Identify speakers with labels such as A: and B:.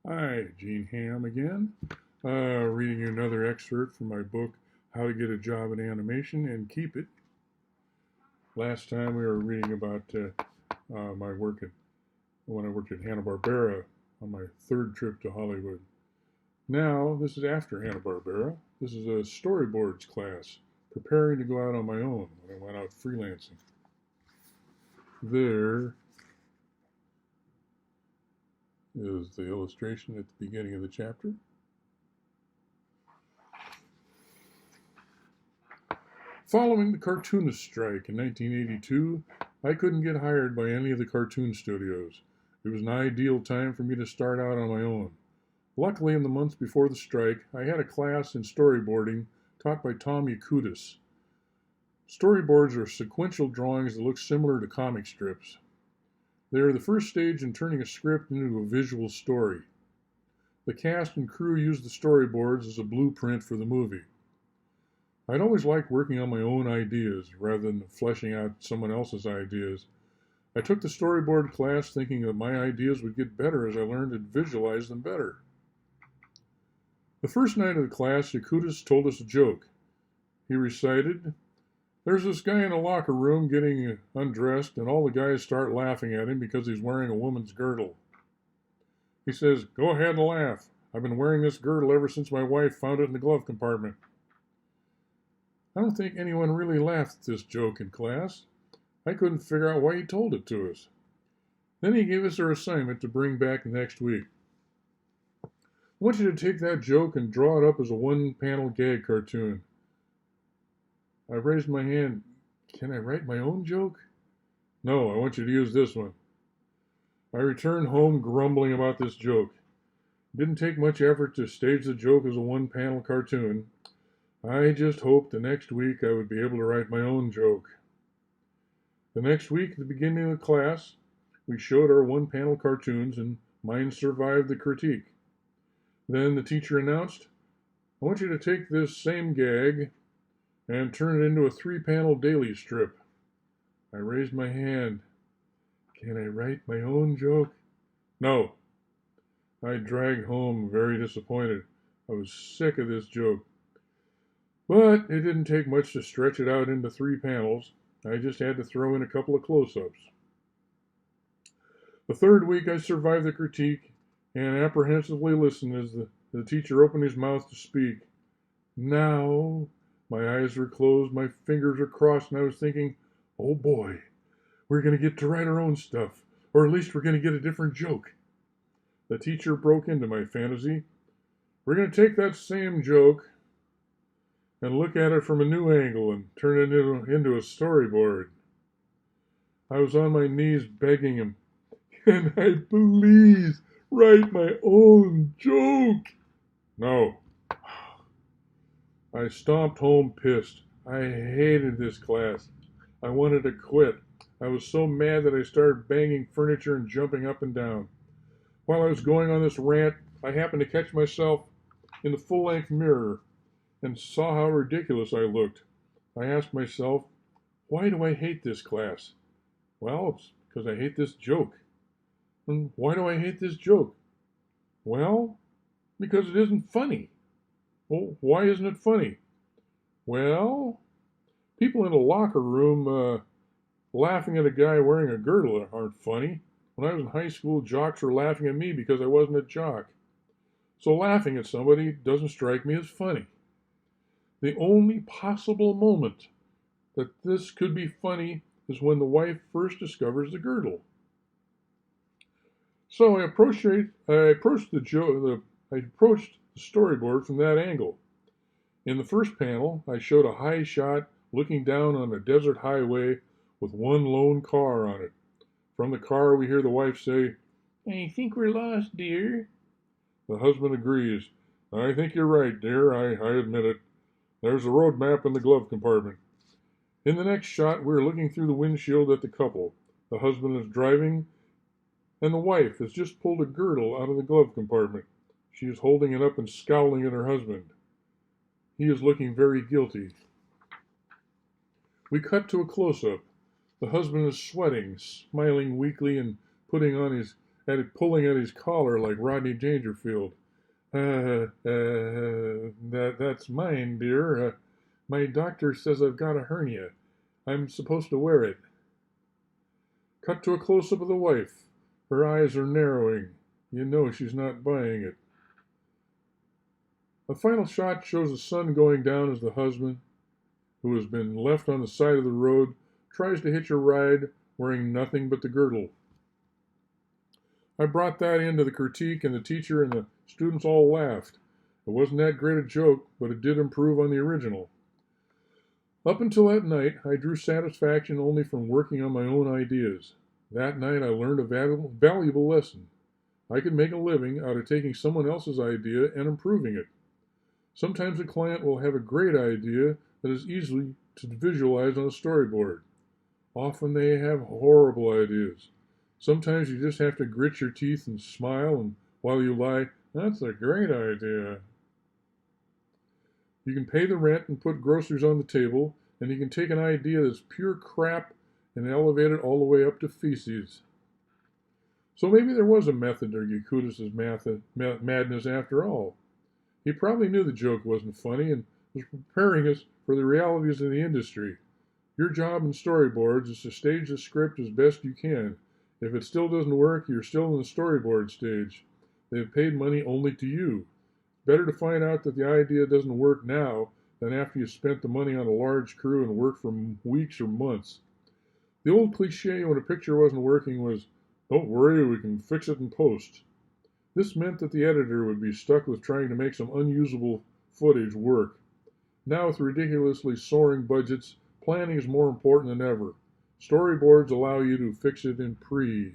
A: Hi, Gene Hamm again. Reading you another excerpt from my book, How to Get a Job in Animation and Keep It. Last time we were reading about my work when I worked at Hanna-Barbera on my third trip to Hollywood. Now, this is after Hanna-Barbera. This is a storyboards class, preparing to go out on my own when I went out freelancing. There is the illustration at the beginning of the chapter. Following the cartoonist strike in 1982, I couldn't get hired by any of the cartoon studios. It was an ideal time for me to start out on my own. Luckily, in the months before the strike, I had a class in storyboarding taught by Tom Yakutis. Storyboards are sequential drawings that look similar to comic strips. They are the first stage in turning a script into a visual story. The cast and crew used the storyboards as a blueprint for the movie. I'd always liked working on my own ideas rather than fleshing out someone else's ideas. I took the storyboard class thinking that my ideas would get better as I learned to visualize them better. The first night of the class, Yakutis told us a joke. He recited, "There's this guy in a locker room getting undressed, and all the guys start laughing at him because he's wearing a woman's girdle. He says, 'Go ahead and laugh. I've been wearing this girdle ever since my wife found it in the glove compartment.'" I don't think anyone really laughed at this joke in class. I couldn't figure out why he told it to us. Then he gave us our assignment to bring back next week. "I want you to take that joke and draw it up as a one-panel gag cartoon." I raised my hand. "Can I write my own joke?" "No, I want you to use this one." I returned home grumbling about this joke. It didn't take much effort to stage the joke as a one-panel cartoon. I just hoped the next week I would be able to write my own joke. The next week, at the beginning of the class, we showed our one-panel cartoons, and mine survived the critique. Then the teacher announced, "I want you to take this same gag and turn it into a three-panel daily strip." I raised my hand. "Can I write my own joke?" "No." I dragged home very disappointed. I was sick of this joke. But it didn't take much to stretch it out into 3 panels. I just had to throw in a couple of close-ups. The third week I survived the critique and apprehensively listened as the teacher opened his mouth to speak. Now, my eyes were closed, my fingers were crossed, and I was thinking, oh boy, we're going to get to write our own stuff, or at least we're going to get a different joke. The teacher broke into my fantasy. "We're going to take that same joke and look at it from a new angle and turn it into a storyboard." I was on my knees begging him, "Can I please write my own joke?" "No." I stomped home pissed. I hated this class. I wanted to quit. I was so mad that I started banging furniture and jumping up and down. While I was going on this rant, I happened to catch myself in the full-length mirror and saw how ridiculous I looked. I asked myself, why do I hate this class? Well, it's because I hate this joke. And why do I hate this joke? Well, because it isn't funny. Well, why isn't it funny? Well, people in a locker room laughing at a guy wearing a girdle aren't funny. When I was in high school, jocks were laughing at me because I wasn't a jock. So laughing at somebody doesn't strike me as funny. The only possible moment that this could be funny is when the wife first discovers the girdle. So I approached the storyboard from that angle. In the first panel, I showed a high shot looking down on a desert highway with one lone car on it. From the car, we hear the wife say, "I think we're lost, dear." The husband agrees. "I think you're right, dear. I admit it. There's a road map in the glove compartment." In the next shot, we're looking through the windshield at the couple. The husband is driving, and the wife has just pulled a girdle out of the glove compartment. She is holding it up and scowling at her husband. He is looking very guilty. We cut to a close-up. The husband is sweating, smiling weakly, and putting on his pulling at his collar like Rodney Dangerfield. That's mine, dear. My doctor says I've got a hernia. I'm supposed to wear it. Cut to a close-up of the wife. Her eyes are narrowing. You know she's not buying it. A final shot shows the sun going down as the husband, who has been left on the side of the road, tries to hitch a ride wearing nothing but the girdle. I brought that into the critique, and the teacher and the students all laughed. It wasn't that great a joke, but it did improve on the original. Up until that night, I drew satisfaction only from working on my own ideas. That night, I learned a valuable lesson. I could make a living out of taking someone else's idea and improving it. Sometimes a client will have a great idea that is easy to visualize on a storyboard. Often they have horrible ideas. Sometimes you just have to grit your teeth and smile, and while you lie, that's a great idea. You can pay the rent and put groceries on the table, and you can take an idea that's pure crap and elevate it all the way up to feces. So maybe there was a method to Yakutis' madness after all. He probably knew the joke wasn't funny and was preparing us for the realities of the industry. Your job in storyboards is to stage the script as best you can. If it still doesn't work, you're still in the storyboard stage. They have paid money only to you. Better to find out that the idea doesn't work now than after you've spent the money on a large crew and worked for weeks or months. The old cliche when a picture wasn't working was, "Don't worry, we can fix it in post." This meant that the editor would be stuck with trying to make some unusable footage work. Now, with ridiculously soaring budgets, planning is more important than ever. Storyboards allow you to fix it in pre.